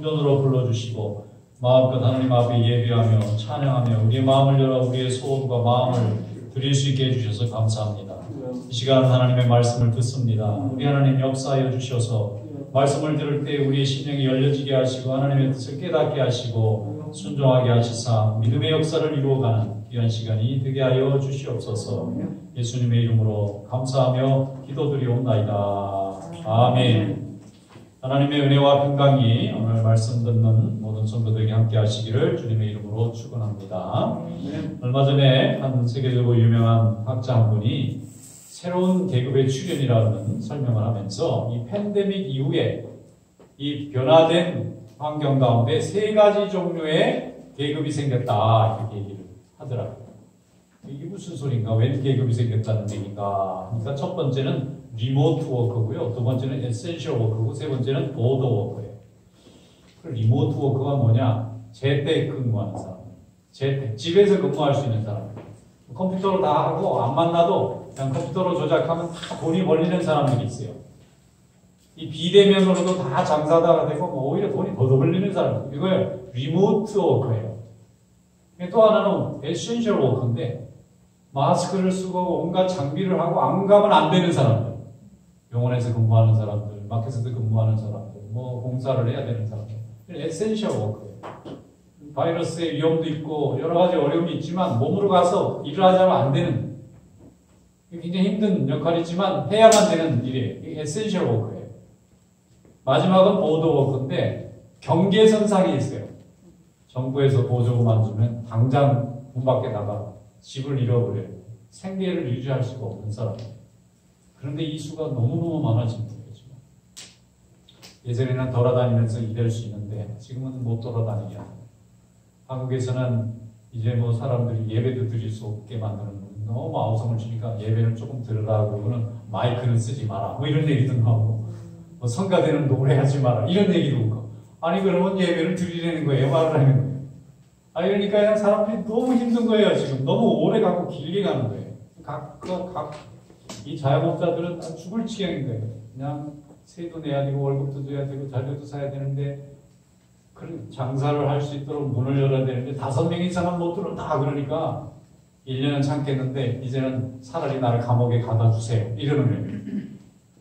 성전으로 불러주시고 마음껏 하나님 앞에 예배하며 찬양하며 우리의 마음을 열어 우리의 소원과 마음을 드릴 수 있게 해주셔서 감사합니다. 이 시간 하나님의 말씀을 듣습니다. 우리 하나님 역사하여 주셔서 말씀을 들을 때 우리의 심령이 열려지게 하시고 하나님의 뜻을 깨닫게 하시고 순종하게 하시사 믿음의 역사를 이루어가는 귀한 시간이 되게 하여 주시옵소서. 예수님의 이름으로 감사하며 기도드리옵나이다. 아멘. 하나님의 은혜와 평강이 오늘 말씀 듣는 모든 성도들에게 함께 하시기를 주님의 이름으로 축원합니다. 얼마 전에 한 세계적으로 유명한 학자 한 분이 새로운 계급의 출현이라는 설명을 하면서 이 팬데믹 이후에 이 변화된 환경 가운데 세 가지 종류의 계급이 생겼다 이렇게 얘기를 하더라고요. 이게 무슨 소린가? 웬 계급이 생겼다는 얘기인가? 그러니까 첫 번째는 리모트 워커고요. 두 번째는 에센셜 워커고 세 번째는 보더 워커예요. 리모트 워커가 뭐냐? 재택근무하는 사람. 집에서 근무할 수 있는 사람. 컴퓨터로 다 하고 안 만나도 그냥 컴퓨터로 조작하면 다 돈이 벌리는 사람들이 있어요. 이 비대면으로도 다 장사다가 되고 뭐 오히려 돈이 더 벌리는 사람. 이거예요. 리모트 워커예요. 또 하나는 에센셜 워커인데 마스크를 쓰고 온갖 장비를 하고 안 가면 안 되는 사람들. 병원에서 근무하는 사람들, 마켓에서 근무하는 사람들, 뭐 공사를 해야 되는 사람들. 에센셜 워커예요. 바이러스의 위험도 있고 여러 가지 어려움이 있지만 몸으로 가서 일을 하자면 안 되는 굉장히 힘든 역할이지만 해야만 되는 일이에요. 이게 에센셜 워커예요. 마지막은 보더 워커인데 경계선상에 있어요. 정부에서 보조금 안 주면 당장 문 밖에 나가 집을 잃어버려요. 생계를 유지할 수가 없는 사람. 그런데 이 수가 너무너무 많아진 거예요. 지금. 예전에는 돌아다니면서 일할 수 있는데 지금은 못 돌아다니게 합니다. 한국에서는 이제 뭐 사람들이 예배도 드릴 수 없게 만드는 너무 아우성을 주니까 예배는 조금 들으라고 그러고는 마이크는 쓰지 마라 뭐 이런 얘기도 나오고 뭐 성가대는 노래하지 마라 이런 얘기도 오고 아니 그러면 예배를 드리려는 거예요? 말을 하는 거예요? 아니 그러니까 그냥 사람들이 너무 힘든 거예요. 지금 너무 오래 가고 길게 가는 거예요. 이 자영업자들은 죽을 지경인 거예요. 그냥 세도 내야 되고 월급도 줘야 되고 자료도 사야 되는데 그런 장사를 할 수 있도록 문을 열어야 되는데 5명 이상은 못 들어온다 그러니까 1년은 참겠는데 이제는 차라리 나를 감옥에 가다 주세요. 이러는 거예요.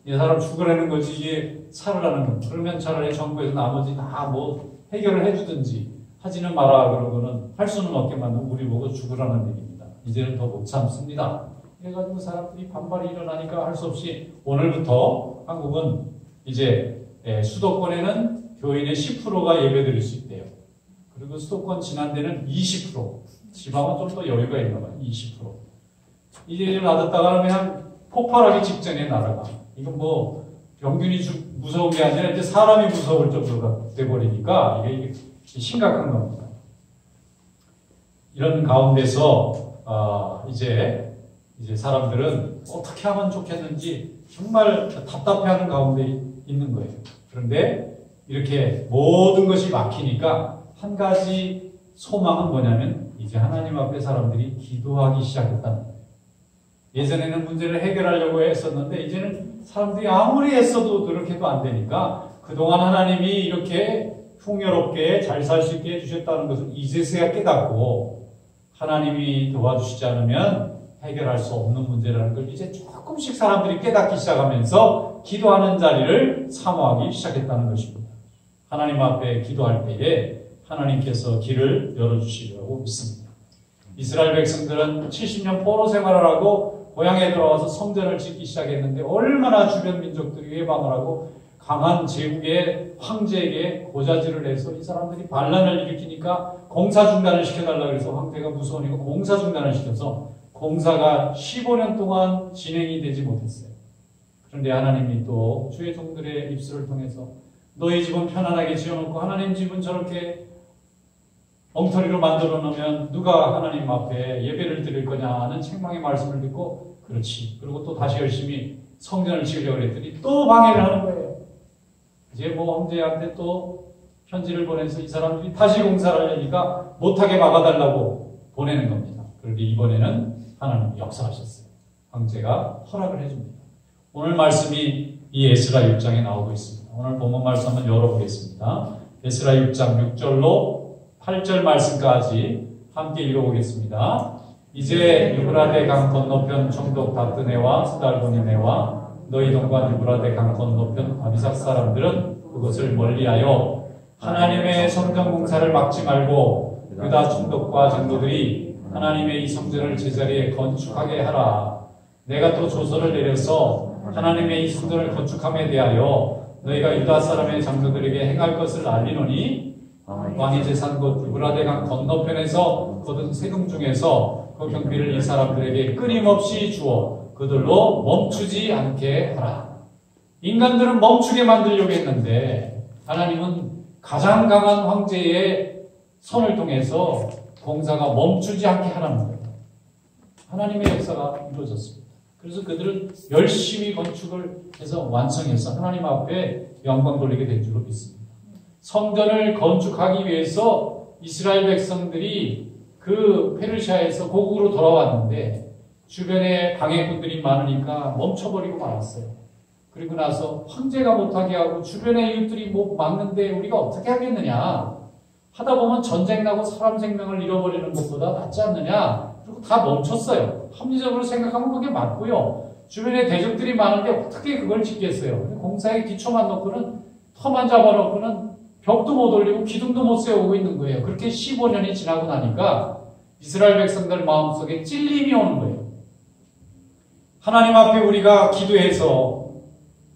이 사람 죽으라는 거지 이게 살으라는 거. 그러면 차라리 정부에서 나머지 다 뭐 해결을 해주든지 하지는 마라 그러고는 할 수는 없게 만들고 우리 보고 죽으라는 얘기입니다. 이제는 더 못 참습니다. 그래가지고 사람들이 반발이 일어나니까 할 수 없이 오늘부터 한국은 이제 수도권에는 교인의 10%가 예배드릴 수 있대요. 그리고 수도권 지난 데는 20%. 지방은 좀 더 여유가 있나 봐요. 20%. 이제 놔뒀다가 그냥 폭발하기 직전에 날아가. 이건 뭐 병균이 무서운 게 아니라 이제 사람이 무서울 정도가 돼버리니까 이게 심각한 겁니다. 이런 가운데서 이제 사람들은 어떻게 하면 좋겠는지 정말 답답해하는 가운데 있는 거예요. 그런데 이렇게 모든 것이 막히니까 한 가지 소망은 뭐냐면 이제 하나님 앞에 사람들이 기도하기 시작했다는 거예요. 예전에는 문제를 해결하려고 했었는데 이제는 사람들이 아무리 애써도 그렇게도 안 되니까 그동안 하나님이 이렇게 풍요롭게 잘 살 수 있게 해주셨다는 것을 이제서야 깨닫고 하나님이 도와주시지 않으면 해결할 수 없는 문제라는 걸 이제 조금씩 사람들이 깨닫기 시작하면서 기도하는 자리를 사모하기 시작했다는 것입니다. 하나님 앞에 기도할 때에 하나님께서 길을 열어주시리라고 믿습니다. 이스라엘 백성들은 70년 포로 생활을 하고 고향에 돌아와서 성전을 짓기 시작했는데 얼마나 주변 민족들이 회방을 하고 강한 제국의 황제에게 고자질을 해서 이 사람들이 반란을 일으키니까 공사 중단을 시켜달라고 해서 황제가 무서우니까 공사 중단을 시켜서 공사가 15년 동안 진행이 되지 못했어요. 그런데 하나님이 또 주의 종들의 입술을 통해서 너희 집은 편안하게 지어놓고 하나님 집은 저렇게 엉터리로 만들어 놓으면 누가 하나님 앞에 예배를 드릴 거냐는 책망의 말씀을 듣고 그렇지. 그리고 또 다시 열심히 성전을 지으려고 했더니 또 방해를 하는 거예요. 이제 뭐 황제한테 또 편지를 보내서 이 사람들이 다시 공사를 하려니까 못하게 막아달라고 보내는 겁니다. 그런데 이번에는 하나님이 역사하셨어요. 황제가 허락을 해줍니다. 오늘 말씀이 이 에스라 6장에 나오고 있습니다. 오늘 본문 말씀 한번 열어보겠습니다. 에스라 6장 6절로 8절 말씀까지 함께 읽어보겠습니다. 이제 유브라데 강 건너편 총독 다뜨네와 스달보니네와 너희 동관 유브라데 강 건너편 아비삭 사람들은 그것을 멀리하여 하나님의 성전 공사를 막지 말고 유다 총독과 장로들이 하나님의 이 성전을 제자리에 건축하게 하라. 내가 또 조서를 내려서 하나님의 이 성전을 건축함에 대하여 너희가 유다 사람의 장로들에게 행할 것을 알리노니 왕의 재산 곧 유브라데 강 건너편에서 거둔 세금 중에서 그 경비를 이 사람들에게 끊임없이 주어 그들로 멈추지 않게 하라. 인간들은 멈추게 만들려고 했는데 하나님은 가장 강한 황제의 손을 통해서 공사가 멈추지 않게 하라는 거예요. 하나님의 역사가 이루어졌습니다. 그래서 그들은 열심히 건축을 해서 완성해서 하나님 앞에 영광 돌리게 된 줄로 믿습니다. 성전을 건축하기 위해서 이스라엘 백성들이 그 페르시아에서 고국으로 돌아왔는데 주변에 방해꾼들이 많으니까 멈춰버리고 말았어요. 그리고 나서 황제가 못하게 하고 주변의 이웃들이 뭐 막는데 우리가 어떻게 하겠느냐. 하다 보면 전쟁 나고 사람 생명을 잃어버리는 것보다 낫지 않느냐. 그리고 다 멈췄어요. 합리적으로 생각하면 그게 맞고요. 주변에 대적들이 많은데 어떻게 그걸 짓겠어요. 공사에 기초만 놓고는 터만 잡아놓고는 벽도 못 올리고 기둥도 못 세우고 있는 거예요. 그렇게 15년이 지나고 나니까 이스라엘 백성들 마음속에 찔림이 오는 거예요. 하나님 앞에 우리가 기도해서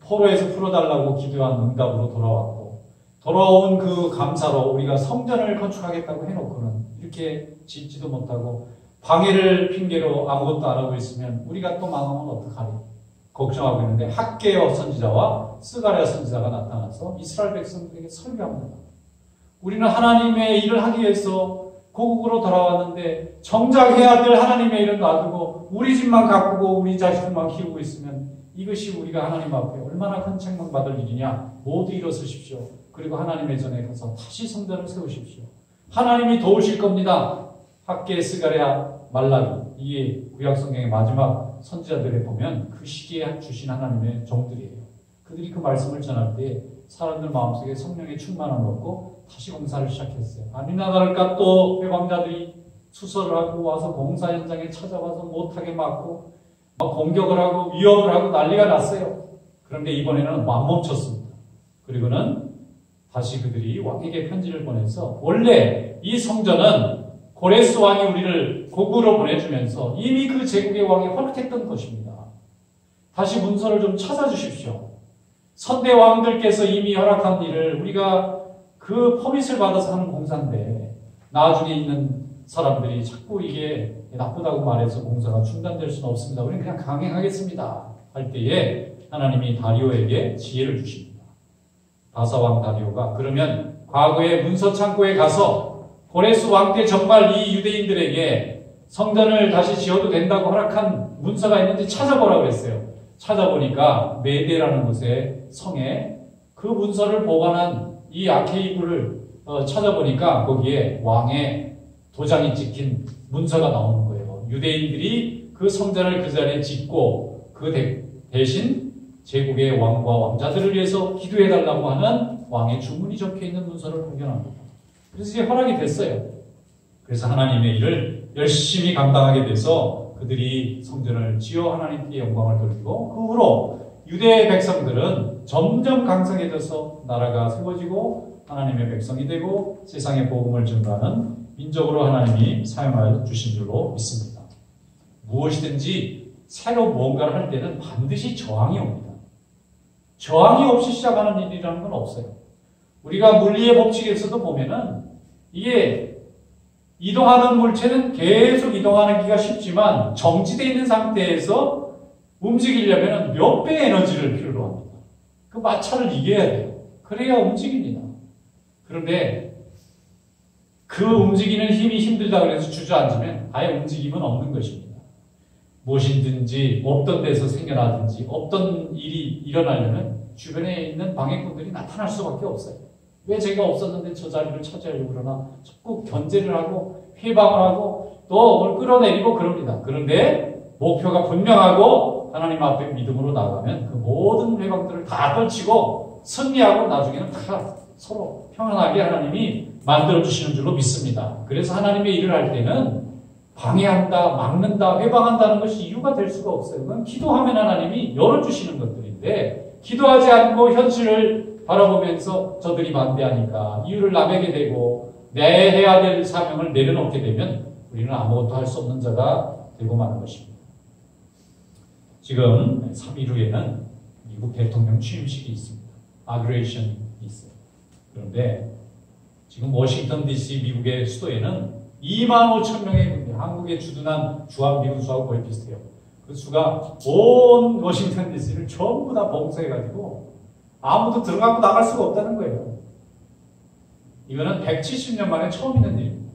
포로에서 풀어달라고 기도한 응답으로 돌아왔고 돌아온 그 감사로 우리가 성전을 건축하겠다고 해놓고는 이렇게 짓지도 못하고 방해를 핑계로 아무것도 안 하고 있으면 우리가 또 망하면 어떡하리 걱정하고 있는데 학개어 선지자와 스가랴 선지자가 나타나서 이스라엘 백성들에게 설교합니다. 우리는 하나님의 일을 하기 위해서 고국으로 돌아왔는데 정작 해야 될 하나님의 일은 놔두고 우리 집만 가꾸고 우리 자식들만 키우고 있으면 이것이 우리가 하나님 앞에 얼마나 큰 책망받을 일이냐. 모두 일어서십시오. 그리고 하나님의 전에 가서 다시 성전을 세우십시오. 하나님이 도우실 겁니다. 학개, 스가랴, 말라기 이게 구약성경의 마지막 선지자들에 보면 그 시기에 주신 하나님의 종들이에요. 그들이 그 말씀을 전할 때 사람들 마음속에 성령의 충만함을 얻고 다시 공사를 시작했어요. 아니나 다를까 또 회방자들이 수설을 하고 와서 공사 현장에 찾아와서 못하게 막고 공격을 하고 위협을 하고 난리가 났어요. 그런데 이번에는 안 멈췄습니다. 그리고는 다시 그들이 왕에게 편지를 보내서 원래 이 성전은 고레스 왕이 우리를 고국으로 보내주면서 이미 그 제국의 왕이 허락했던 것입니다. 다시 문서를 좀 찾아주십시오. 선대 왕들께서 이미 허락한 일을 우리가 그 퍼밋을 받아서 하는 공사인데 나중에 있는 사람들이 자꾸 이게 나쁘다고 말해서 공사가 중단될 수는 없습니다. 우리는 그냥 강행하겠습니다. 할 때에 하나님이 다리오에게 지혜를 주십니다. 바사왕 다리오가 그러면 과거의 문서 창고에 가서 고레스 왕 때 정말 이 유대인들에게 성전을 다시 지어도 된다고 허락한 문서가 있는지 찾아보라고 그랬어요. 찾아보니까 메데라는 곳의 성에 그 문서를 보관한 이 아케이브를 찾아보니까 거기에 왕의 도장이 찍힌 문서가 나오는 거예요. 유대인들이 그 성전을 그 자리에 짓고 그 대신 제국의 왕과 왕자들을 위해서 기도해달라고 하는 왕의 주문이 적혀있는 문서를 발견합니다. 그래서 이제 허락이 됐어요. 그래서 하나님의 일을 열심히 감당하게 돼서 그들이 성전을 지어 하나님께 영광을 돌리고 그 후로 유대 백성들은 점점 강성해져서 나라가 세워지고 하나님의 백성이 되고 세상의 복음을 증거하는 민족으로 하나님이 사용하여 주신 줄로 믿습니다. 무엇이든지 새로 무언가를 할 때는 반드시 저항이 옵니다. 저항이 없이 시작하는 일이라는 건 없어요. 우리가 물리의 법칙에서도 보면은 이게 이동하던 물체는 계속 이동하기가 쉽지만 정지되어 있는 상태에서 움직이려면 몇 배의 에너지를 필요로 합니다. 그 마찰을 이겨야 돼요. 그래야 움직입니다. 그런데 그 움직이는 힘이 힘들다고 해서 주저앉으면 아예 움직임은 없는 것입니다. 무엇이든지 없던 데서 생겨나든지 없던 일이 일어나려면 주변에 있는 방해꾼들이 나타날 수밖에 없어요. 왜 제가 없었는데 저 자리를 차지하려고 그러나 자꾸 견제를 하고 회방을 하고 또 뭘 끌어내리고 그럽니다. 그런데 목표가 분명하고 하나님 앞에 믿음으로 나가면 그 모든 회방들을 다 떨치고 승리하고 나중에는 다 서로 평안하게 하나님이 만들어주시는 줄로 믿습니다. 그래서 하나님의 일을 할 때는 방해한다, 막는다, 회방한다는 것이 이유가 될 수가 없어요. 그건 기도하면 하나님이 열어주시는 것들인데 기도하지 않고 현실을 바라보면서 저들이 반대하니까 이유를 남에게 대고 내 해야 될 사명을 내려놓게 되면 우리는 아무것도 할 수 없는 자가 되고 마는 것입니다. 지금 3일 후에는 미국 대통령 취임식이 있습니다. 아그레이션이 있어요. 그런데 지금 워싱턴 DC 미국의 수도에는 25,000명의 한국의 주둔한 주한미군 수하고 거의 비슷해요. 그 수가 온 워싱턴 DC를 전부 다 봉쇄해가지고 아무도 들어가고 나갈 수가 없다는 거예요. 이거는 170년 만에 처음 있는 일입니다.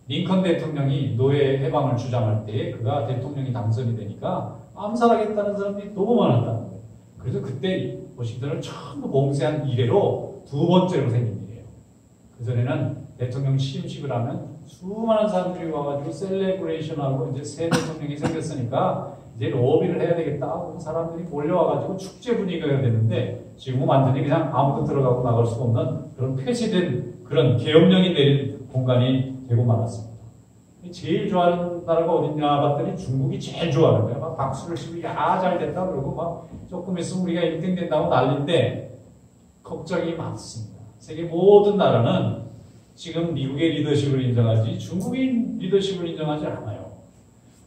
링컨 대통령이 노예 해방을 주장할 때 그가 대통령이 당선이 되니까 암살하겠다는 사람들이 너무 많았다는 거예요. 그래서 그때 워싱턴을 전부 봉쇄한 이래로 두 번째로 생긴 일이에요. 그전에는 대통령 취임식을 하면 수많은 사람들이 와가지고 셀레브레이션하고 이제 새 대통령이 생겼으니까 이제 로비를 해야 되겠다. 사람들이 몰려와가지고 축제 분위기가 되는데 지금은 완전히 그냥 아무도 들어가고 나갈 수가 없는 그런 폐쇄된 그런 계엄령이 내린 공간이 되고 말았습니다. 제일 좋아하는 나라가 어딨냐 봤더니 중국이 제일 좋아하는 거예요. 막 박수를 치고 야 잘 됐다 그러고 막 조금 있으면 우리가 1등 된다고 난리인데 걱정이 많습니다. 세계 모든 나라는 지금 미국의 리더십을 인정하지 중국의 리더십을 인정하지 않아요.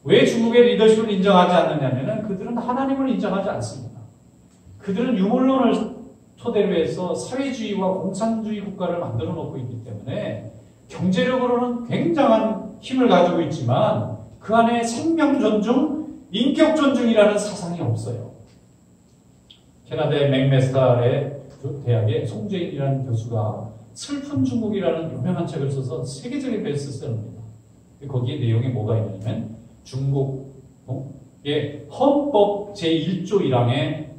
왜 중국의 리더십을 인정하지 않느냐면 그들은 하나님을 인정하지 않습니다. 그들은 유물론을 토대로 해서 사회주의와 공산주의 국가를 만들어 놓고 있기 때문에 경제력으로는 굉장한 힘을 가지고 있지만 그 안에 생명 존중, 인격 존중이라는 사상이 없어요. 캐나다의 맥메스터의 대학의 송재인이라는 교수가 슬픈 중국이라는 유명한 책을 써서 세계적인 베스트셀러입니다. 거기에 내용이 뭐가 있냐면 중국의 헌법 제1조 1항에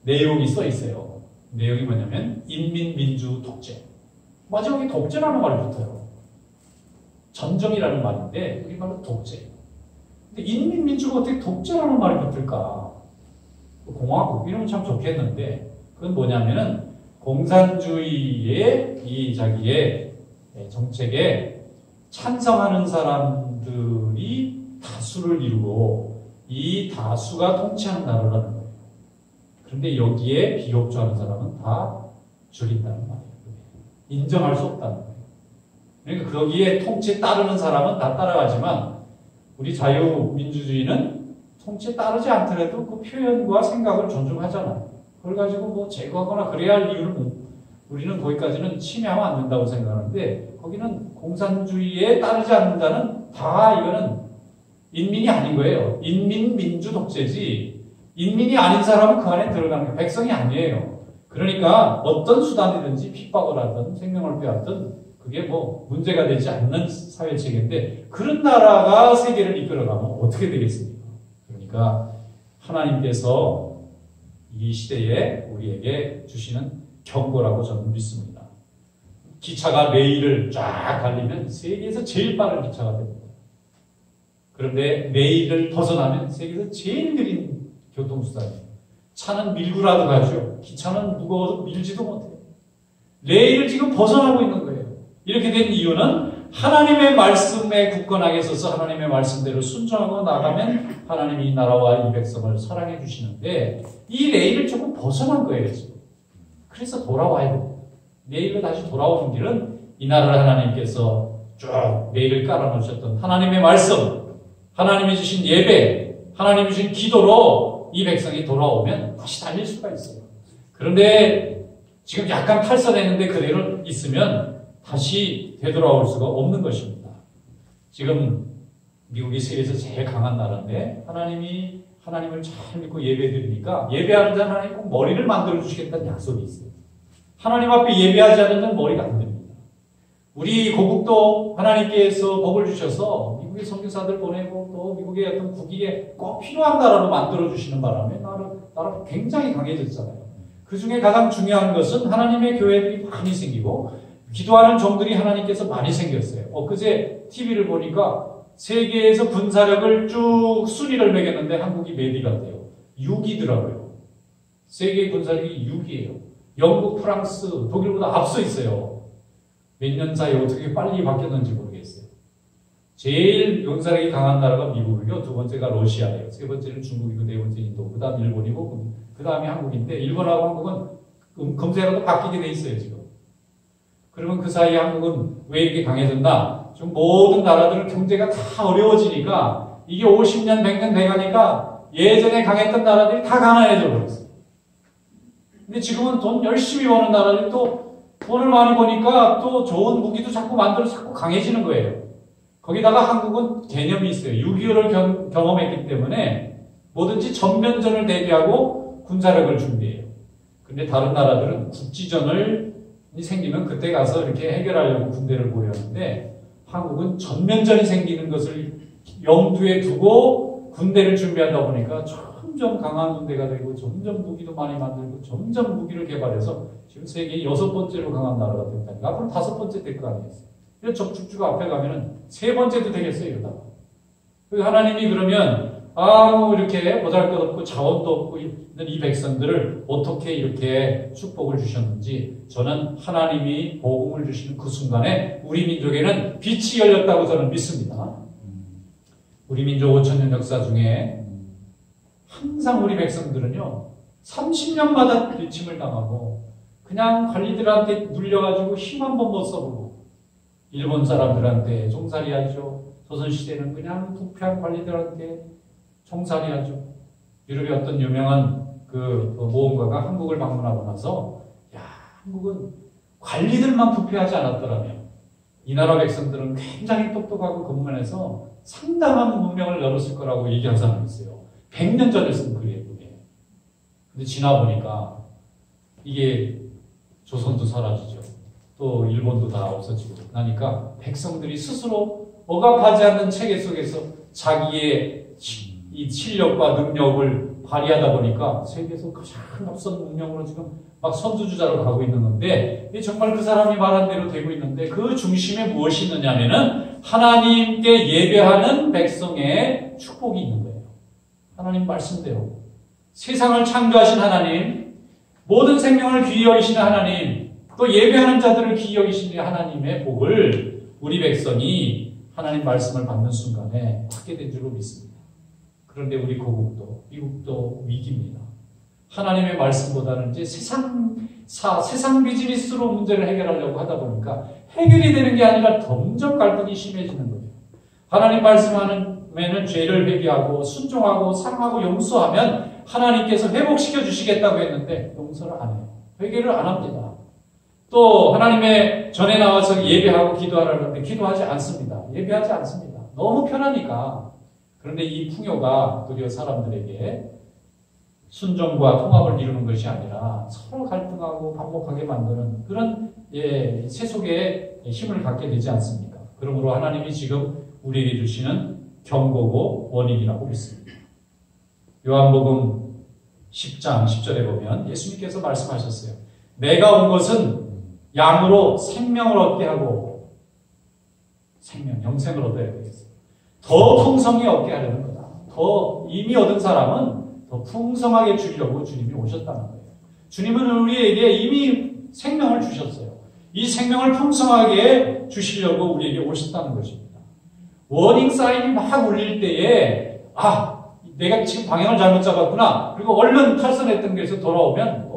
내용이 써 있어요. 내용이 뭐냐면 인민민주 독재. 마지막에 독재라는 말이 붙어요. 전정이라는 말인데 우리말로 독재. 근데 인민민주가 어떻게 독재라는 말이 붙을까? 공화국 이러면 참 좋겠는데 그건 뭐냐면은 공산주의의 이 자기의 정책에 찬성하는 사람들이 다수를 이루고 이 다수가 통치하는 나라라는 거예요. 그런데 여기에 비협조하는 사람은 다 죽인다는 말이에요. 인정할 수 없다는 거예요. 그러니까 거기에 통치에 따르는 사람은 다 따라가지만 우리 자유민주주의는 통치에 따르지 않더라도 그 표현과 생각을 존중하잖아요. 그걸 가지고 뭐 제거하거나 그래야 할 이유를 우리는 거기까지는 침해하면 안 된다고 생각하는데 거기는 공산주의에 따르지 않는다는 다 이거는 인민이 아닌 거예요. 인민민주 독재지 인민이 아닌 사람은 그 안에 들어가는 거예요. 백성이 아니에요. 그러니까 어떤 수단이든지 핍박을 하든 생명을 빼앗든 그게 뭐 문제가 되지 않는 사회체계인데 그런 나라가 세계를 이끌어가면 어떻게 되겠습니까? 그러니까 하나님께서 이 시대에 우리에게 주시는 경고라고 저는 믿습니다. 기차가 레일을 쫙 달리면 세계에서 제일 빠른 기차가 됩니다. 그런데 레일을 벗어나면 세계에서 제일 느린 교통수단이에요. 차는 밀고라도 가죠. 기차는 무거워서 밀지도 못해요. 레일을 지금 벗어나고 있는 거예요. 이렇게 된 이유는 하나님의 말씀에 굳건하게 서서 하나님의 말씀대로 순종하고 나가면 하나님이 이 나라와 이 백성을 사랑해 주시는데 이 레일을 조금 벗어난 거예요. 지금. 그래서 돌아와야 됩니다. 레일로 다시 돌아오는 길은 이 나라를 하나님께서 쭉 레일을 깔아놓으셨던 하나님의 말씀, 하나님이 주신 예배, 하나님이 주신 기도로 이 백성이 돌아오면 다시 달릴 수가 있어요. 그런데 지금 약간 탈선했는데 그대로 있으면 다시 되돌아올 수가 없는 것입니다. 지금 미국이 세계에서 제일 강한 나라인데 하나님을 잘 믿고 예배드리니까 예배하는 자는 하나님 꼭 머리를 만들어 주시겠다는 약속이 있어요. 하나님 앞에 예배하지 않으면 머리가 안 됩니다. 우리 고국도 하나님께서 복을 주셔서 미국의 선교사들 보내고 또 미국의 어떤 국익에 꼭 필요한 나라로 만들어 주시는 바람에 나라가 굉장히 강해졌잖아요. 그 중에 가장 중요한 것은 하나님의 교회들이 많이 생기고 기도하는 종들이 하나님께서 많이 생겼어요. 엊그제 TV를 보니까 세계에서 군사력을 쭉 순위를 매겼는데 한국이 몇 위가 돼요? 6위더라고요. 세계 군사력이 6위예요. 영국, 프랑스, 독일보다 앞서 있어요. 몇 년 사이에 어떻게 빨리 바뀌었는지 모르겠어요. 제일 병사력이 강한 나라가 미국이고, 두 번째가 러시아예요. 세 번째는 중국이고, 네 번째 인도, 그 다음 일본이고, 그 다음이 한국인데, 일본하고 한국은 금세라도 바뀌게 돼 있어요, 지금. 그러면 그 사이에 한국은 왜 이렇게 강해졌나? 좀 모든 나라들은 경제가 다 어려워지니까, 이게 50년, 100년 돼가니까 예전에 강했던 나라들이 다 가난해져 버렸어요. 근데 지금은 돈 열심히 버는 나라들이 또 돈을 많이 버니까 또 좋은 무기도 자꾸 만들어서 자꾸 강해지는 거예요. 거기다가 한국은 개념이 있어요. 6.25를 경험했기 때문에 뭐든지 전면전을 대비하고 군사력을 준비해요. 근데 다른 나라들은 국지전을 생기면 그때 가서 이렇게 해결하려고 군대를 보였는데 한국은 전면전이 생기는 것을 염두에 두고 군대를 준비하다 보니까 점점 강한 군대가 되고 점점 무기도 많이 만들고 점점 무기를 개발해서 지금 세계 6번째로 강한 나라가 됐다니까. 앞으로 5번째 될 거 아니겠어요. 적축주가 앞에 가면은 3번째도 되겠어요, 이러다가. 하나님이 그러면, 이렇게 보잘것없고 자원도 없고 있는 이 백성들을 어떻게 이렇게 축복을 주셨는지 저는 하나님이 복음을 주시는 그 순간에 우리 민족에는 빛이 열렸다고 저는 믿습니다. 우리 민족 5,000년 역사 중에 항상 우리 백성들은요, 30년마다 비침을 당하고 그냥 관리들한테 눌려가지고 힘 한 번 못 써보고 일본 사람들한테 종살이하죠. 조선시대는 그냥 부패한 관리들한테 종살이하죠. 유럽의 어떤 유명한 그 모험가가 한국을 방문하고 나서 한국은 관리들만 부패하지 않았더라면 이 나라 백성들은 굉장히 똑똑하고 근면해서 상당한 문명을 열었을 거라고 얘기한 사람이 있어요. 100년 전에 쓴 글이에요, 그게. 근데 지나보니까 이게 조선도 사라지죠. 또 일본도 다 없어지고 나니까 백성들이 스스로 억압하지 않는 체계 속에서 자기의 이 실력과 능력을 발휘하다 보니까 세계에서 가장 앞선 문명으로 지금 막 선두주자로 가고 있는 건데 정말 그 사람이 말한 대로 되고 있는데 그 중심에 무엇이 있느냐면은 하나님께 예배하는 백성의 축복이 있는 거예요. 하나님 말씀대로 세상을 창조하신 하나님, 모든 생명을 귀히 여기시는 하나님, 또 예배하는 자들을 귀히 여기시는 하나님의 복을 우리 백성이 하나님 말씀을 받는 순간에 받게 된 줄로 믿습니다. 그런데 우리 고국도 미국도 위기입니다. 하나님의 말씀보다는 이제 세상 비즈니스로 문제를 해결하려고 하다 보니까 해결이 되는 게 아니라 점점 갈등이 심해지는 거예요. 하나님 말씀하는 죄를 회개하고 순종하고 사랑하고 용서하면 하나님께서 회복시켜 주시겠다고 했는데 용서를 안 해요. 회개를 안 합니다. 또 하나님의 전에 나와서 예배하고 기도하라는데 기도하지 않습니다. 예배하지 않습니다. 너무 편하니까. 그런데 이 풍요가 도리어 사람들에게 순종과 통합을 이루는 것이 아니라 서로 갈등하고 반복하게 만드는 그런 세속의 힘을 갖게 되지 않습니까? 그러므로 하나님이 지금 우리에게 주시는 경고고 원인이라고 믿습니다. 요한복음 10장 10절에 보면 예수님께서 말씀하셨어요. 내가 온 것은 양으로 생명을 얻게 하고 영생을 얻어야 되겠어요. 더 풍성히 얻게 하려는 거다. 더 이미 얻은 사람은 더 풍성하게 주려고 주님이 오셨다는 거예요. 주님은 우리에게 이미 생명을 주셨어요. 이 생명을 풍성하게 주시려고 우리에게 오셨다는 것입니다. 워닝 사인이 막 울릴 때에 내가 지금 방향을 잘못 잡았구나. 그리고 얼른 탈선했던 곳에서 돌아오면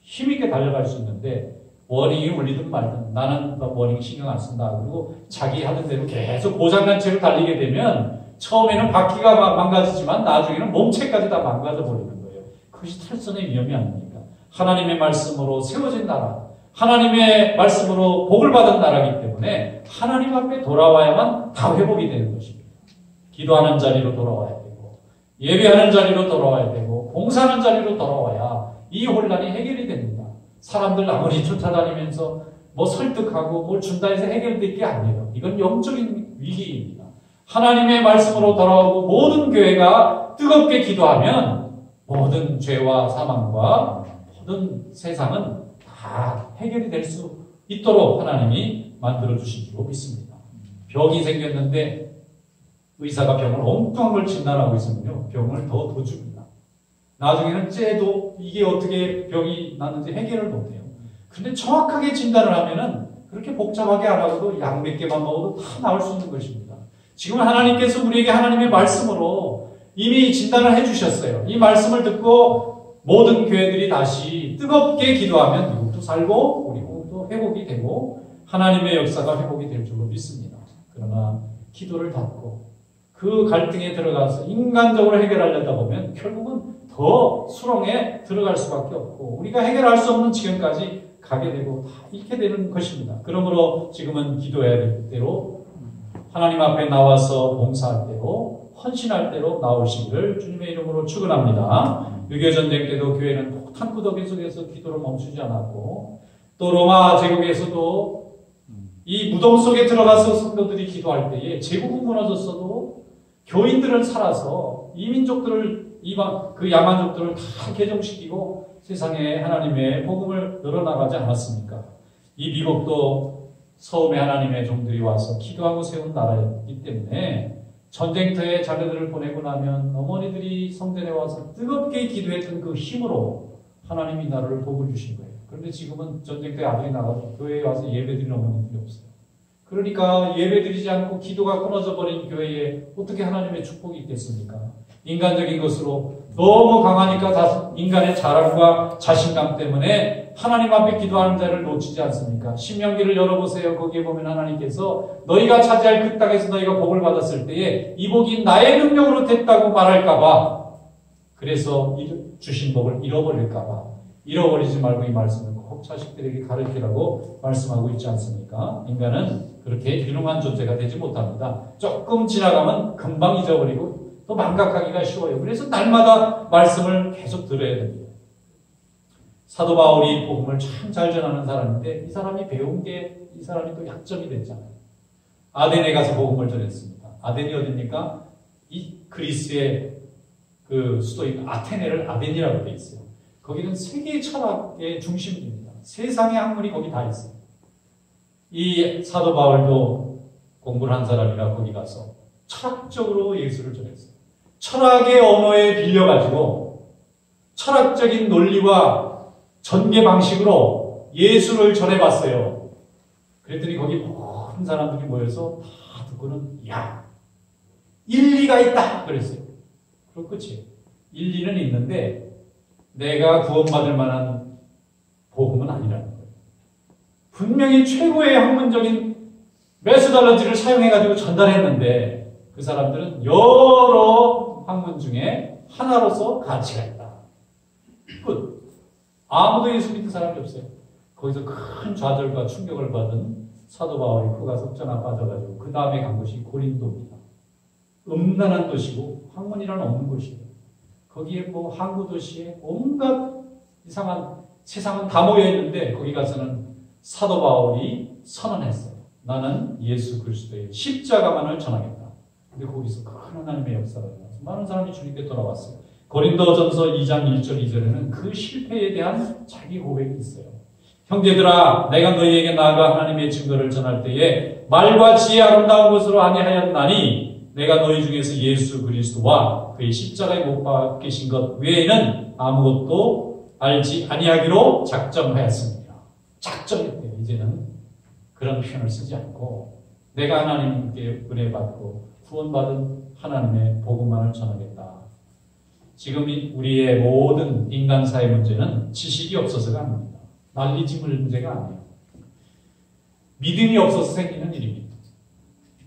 힘있게 달려갈 수 있는데 워닝이 울리든 말든 나는 워닝 신경 안 쓴다. 그리고 자기 하던 대로 계속 고장난 채로 달리게 되면 처음에는 바퀴가 망가지지만 나중에는 몸체까지 다 망가져 버리는 거예요. 그것이 탈선의 위험이 아닙니까? 하나님의 말씀으로 세워진 나라, 하나님의 말씀으로 복을 받은 나라이기 때문에 하나님 앞에 돌아와야만 다 회복이 되는 것입니다. 기도하는 자리로 돌아와야 되고 예배하는 자리로 돌아와야 되고 봉사하는 자리로 돌아와야 이 혼란이 해결이 됩니다. 사람들 아무리 쫓아다니면서 설득하고 뭘 준다 해서 해결될 게 아니에요. 이건 영적인 위기입니다. 하나님의 말씀으로 돌아오고 모든 교회가 뜨겁게 기도하면 모든 죄와 사망과 모든 세상은 다 해결이 될 수 있도록 하나님이 만들어주신 줄로 믿습니다. 병이 생겼는데 의사가 병을 엉뚱한 걸 진단하고 있으면요, 병을 더 줍니다. 나중에는 째도 이게 어떻게 병이 났는지 해결을 못해요. 근데 정확하게 진단을 하면은 그렇게 복잡하게 안 하고도 약 몇 개만 먹어도 다 나을 수 있는 것입니다. 지금 하나님께서 우리에게 하나님의 말씀으로 이미 진단을 해주셨어요. 이 말씀을 듣고 모든 교회들이 다시 뜨겁게 기도하면 미국도 살고 우리 국도 회복이 되고 하나님의 역사가 회복이 될 줄로 믿습니다. 그러나 기도를 닫고 그 갈등에 들어가서 인간적으로 해결하려다 보면 결국은 더 수렁에 들어갈 수밖에 없고 우리가 해결할 수 없는 지경까지 가게 되고 다 잃게 되는 것입니다. 그러므로 지금은 기도해야 될 때로 하나님 앞에 나와서 봉사할 때로 헌신할 때로 나오시기를 주님의 이름으로 축원합니다. 6.25 전쟁 때도 교회는 폭탄 구더기 속에서 기도를 멈추지 않았고 또 로마 제국에서도 이 무덤 속에 들어가서 성도들이 기도할 때에 제국은 무너졌어도 교인들은 살아서 이민족들을 그 야만족들을 다 개종시키고 세상에 하나님의 복음을 늘어나가지 않았습니까? 이 미국도 처음에 하나님의 종들이 와서 기도하고 세운 나라이기 때문에 전쟁터에 자녀들을 보내고 나면 어머니들이 성전에 와서 뜨겁게 기도했던 그 힘으로 하나님이 나라를 복을 주신 거예요. 그런데 지금은 전쟁터에 아들이 나가서 교회에 와서 예배드리는 어머니들이 없어요. 그러니까 예배드리지 않고 기도가 끊어져 버린 교회에 어떻게 하나님의 축복이 있겠습니까? 인간적인 것으로 너무 강하니까 인간의 자랑과 자신감 때문에 하나님 앞에 기도하는 자를 놓치지 않습니까? 신명기를 열어보세요. 거기에 보면 하나님께서 너희가 차지할 그 땅에서 너희가 복을 받았을 때에 이 복이 나의 능력으로 됐다고 말할까봐 그래서 주신 복을 잃어버릴까봐 잃어버리지 말고 이 말씀을 꼭 자식들에게 가르치라고 말씀하고 있지 않습니까? 인간은 그렇게 유능한 존재가 되지 못합니다. 조금 지나가면 금방 잊어버리고 또 망각하기가 쉬워요. 그래서 날마다 말씀을 계속 들어야 됩니다. 사도 바울이 복음을 참 잘 전하는 사람인데 이 사람이 배운 게 이 사람이 또 약점이 됐잖아요. 아덴에 가서 복음을 전했습니다. 아덴이 어디입니까? 이 그리스의 그 수도인 아테네를 아덴이라고 되어 있어요. 거기는 세계 철학의 중심입니다. 세상의 학문이 거기 다 있어요. 이 사도 바울도 공부를 한 사람이라 거기 가서 철학적으로 예수를 전했어요. 철학의 언어에 빌려가지고 철학적인 논리와 전개 방식으로 예수를 전해봤어요. 그랬더니 거기 모든 사람들이 모여서 다 듣고는 야, 일리가 있다 그랬어요. 그럼 끝이에요. 일리는 있는데 내가 구원받을 만한 복음은 아니라는 거예요. 분명히 최고의 학문적인 메소달러지를 사용해가지고 전달했는데 그 사람들은 여러 학문 중에 하나로서 가치가 있다. 끝. 아무도 예수 믿는 사람이 없어요. 거기서 큰 좌절과 충격을 받은 사도 바울이 후가 석전화 빠져가지고 그 다음에 간 곳이 고린도입니다. 음란한 도시고 학문이란 없는 곳이에요. 거기에 뭐 항구 도시에 온갖 이상한 세상은 다 모여 있는데 거기 가서는 사도 바울이 선언했어요. 나는 예수 그리스도의 십자가만을 전하겠다. 근데 거기서 큰 하나님의 역사가 일어나서 많은 사람이 주님께 돌아왔어요. 고린도전서 2장 1절 2절에는 그 실패에 대한 자기 고백이 있어요. 형제들아 내가 너희에게 나아가 하나님의 증거를 전할 때에 말과 지혜 아름다운 것으로 아니하였나니 내가 너희 중에서 예수 그리스도와 그의 십자가에 못 박히신 것 외에는 아무것도 알지 아니하기로 작정하였습니다. 작정했대요. 이제는 그런 표현을 쓰지 않고 내가 하나님께 은혜 받고 구원받은 하나님의 복음만을 전하겠다. 지금 우리의 모든 인간사의 문제는 지식이 없어서가 아닙니다. 난리지물 문제가 아니에요. 믿음이 없어서 생기는 일입니다.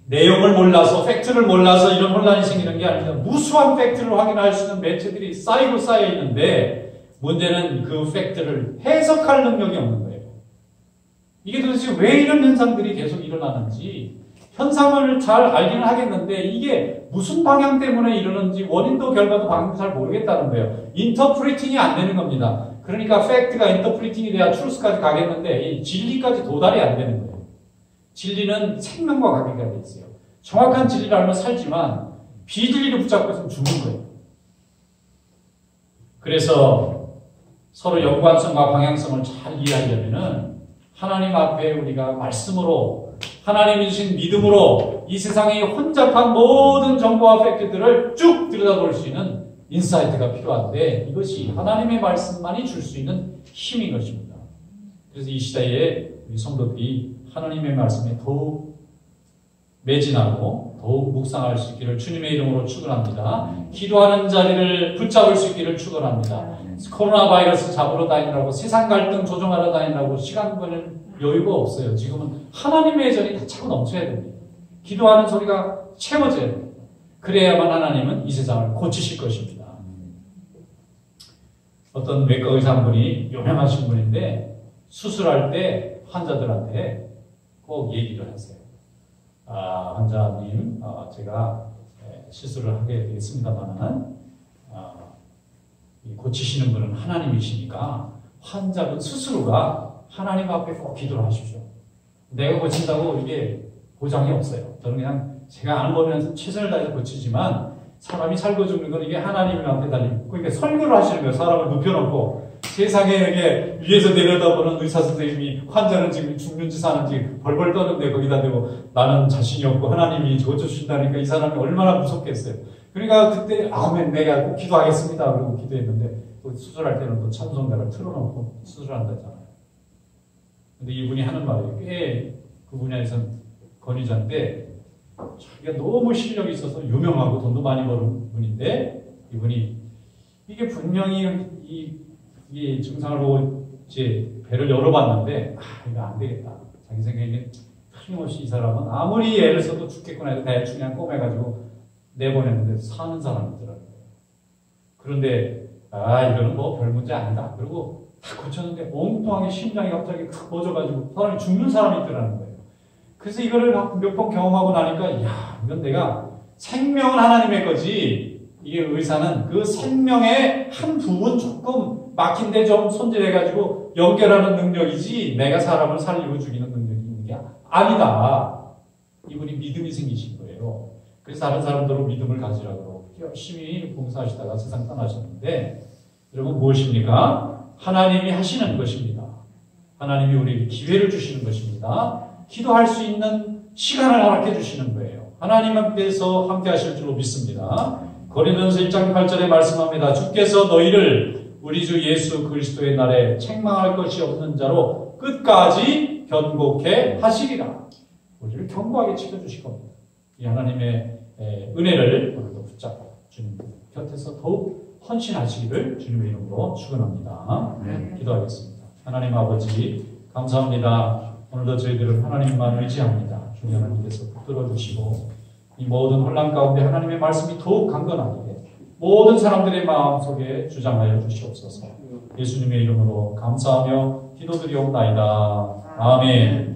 내용을 몰라서 팩트를 몰라서 이런 혼란이 생기는 게 아닙니다. 무수한 팩트를 확인할 수 있는 매체들이 쌓이고 쌓여 있는데 문제는 그 팩트를 해석할 능력이 없는 거예요. 이게 도대체 왜 이런 현상들이 계속 일어나는지 현상을 잘 알기는 하겠는데 이게 무슨 방향 때문에 이러는지 원인도 결과도 방향도 잘 모르겠다는 거예요. 인터프리팅이 안 되는 겁니다. 그러니까 팩트가 인터프리팅이 돼야 트루스까지 가겠는데 이 진리까지 도달이 안 되는 거예요. 진리는 생명과 관계가 돼 있어요. 정확한 진리를 알면 살지만 비진리를 붙잡고 있으면 죽는 거예요. 그래서 서로 연관성과 방향성을 잘 이해하려면은 하나님 앞에 우리가 말씀으로 하나님이 주신 믿음으로 이 세상의 혼잡한 모든 정보와 팩트들을 쭉 들여다볼 수 있는 인사이트가 필요한데 이것이 하나님의 말씀만이 줄 수 있는 힘인 것입니다. 그래서 이 시대에 우리 성도들이 하나님의 말씀에 더욱 매진하고 더욱 묵상할 수 있기를 주님의 이름으로 축원합니다. 기도하는 자리를 붙잡을 수 있기를 축원합니다. 코로나 바이러스 잡으러 다니느라고 세상 갈등 조정하러 다니느라고 시간 보낼 여유가 없어요. 지금은 하나님의 전이 다 차고 넘쳐야 됩니다. 기도하는 소리가 채워져야 됩니다. 그래야만 하나님은 이 세상을 고치실 것입니다. 어떤 외과 의사 한 분이 유명하신 분인데 수술할 때 환자들한테 꼭 얘기를 하세요. 환자님, 제가 시술을 하게 되겠습니다만 고치시는 분은 하나님이시니까 환자분 스스로가 하나님 앞에 꼭 기도를 하십시오. 내가 고친다고 이게 보장이 없어요. 저는 그냥 제가 아는 법이라서 최선을 다해서 고치지만 사람이 살고 죽는 건 이게 하나님한테 달리고 그러니까 설교를 하시는 거예요. 사람을 눕혀놓고 세상에 이렇게 위에서 내려다보는 의사 선생님이 환자는 지금 죽는지 사는지 벌벌 떠는데 거기다 대고 나는 자신이 없고 하나님이 고쳐주신다니까 이 사람이 얼마나 무섭겠어요. 그러니까 그때 아멘 내가 꼭 기도하겠습니다. 그러고 기도했는데 또 수술할 때는 또 찬송가를 틀어놓고 수술한다잖아요. 근데 이분이 하는 말이 꽤 그 분야에서는 권위자인데 자기가 너무 실력이 있어서 유명하고 돈도 많이 버는 분인데 이분이 이게 분명히 이 증상을 보고 이제 배를 열어봤는데 이거 안 되겠다. 자기 생각에는 틀림없이 이 사람은 아무리 애를 써도 죽겠구나 해서 대충 그냥 꼬매가지고 내보냈는데 사는 사람이더라고요. 그런데 이거는 뭐 별 문제 아니다. 그리고 다 고쳤는데 엉뚱하게 심장이 갑자기 탁 멎어가지고 사람이 죽는 사람이 있더라는 거예요. 그래서 이거를 몇 번 경험하고 나니까 이건 내가 생명은 하나님의 거지 이게 의사는 그 생명의 한 부분 조금 막힌데 좀 손질해가지고 연결하는 능력이지 내가 사람을 살리고 죽이는 능력이 있는 게 아니다. 이분이 믿음이 생기신 거예요. 그래서 다른 사람들은 믿음을 가지라고 열심히 봉사하시다가 세상 떠나셨는데 여러분 무엇입니까? 하나님이 하시는 것입니다. 하나님이 우리에게 기회를 주시는 것입니다. 기도할 수 있는 시간을 허락해 주시는 거예요. 하나님 앞에서 함께 하실 줄로 믿습니다. 고린도전서 1장 8절에 말씀합니다. 주께서 너희를 우리 주 예수 그리스도의 날에 책망할 것이 없는 자로 끝까지 견고케 하시리라. 우리를 견고하게 지켜주실 겁니다. 이 하나님의 은혜를 오늘도 붙잡고 주님 곁에서 더욱 헌신하시기를 주님의 이름으로 축원합니다. 기도하겠습니다. 하나님 아버지 감사합니다. 오늘도 저희들은 하나님만 의지합니다. 주님 하나님께서 붙들어 주시고 이 모든 혼란 가운데 하나님의 말씀이 더욱 강건하게 모든 사람들의 마음속에 주장하여 주시옵소서. 예수님의 이름으로 감사하며 기도드리옵나이다. 아멘.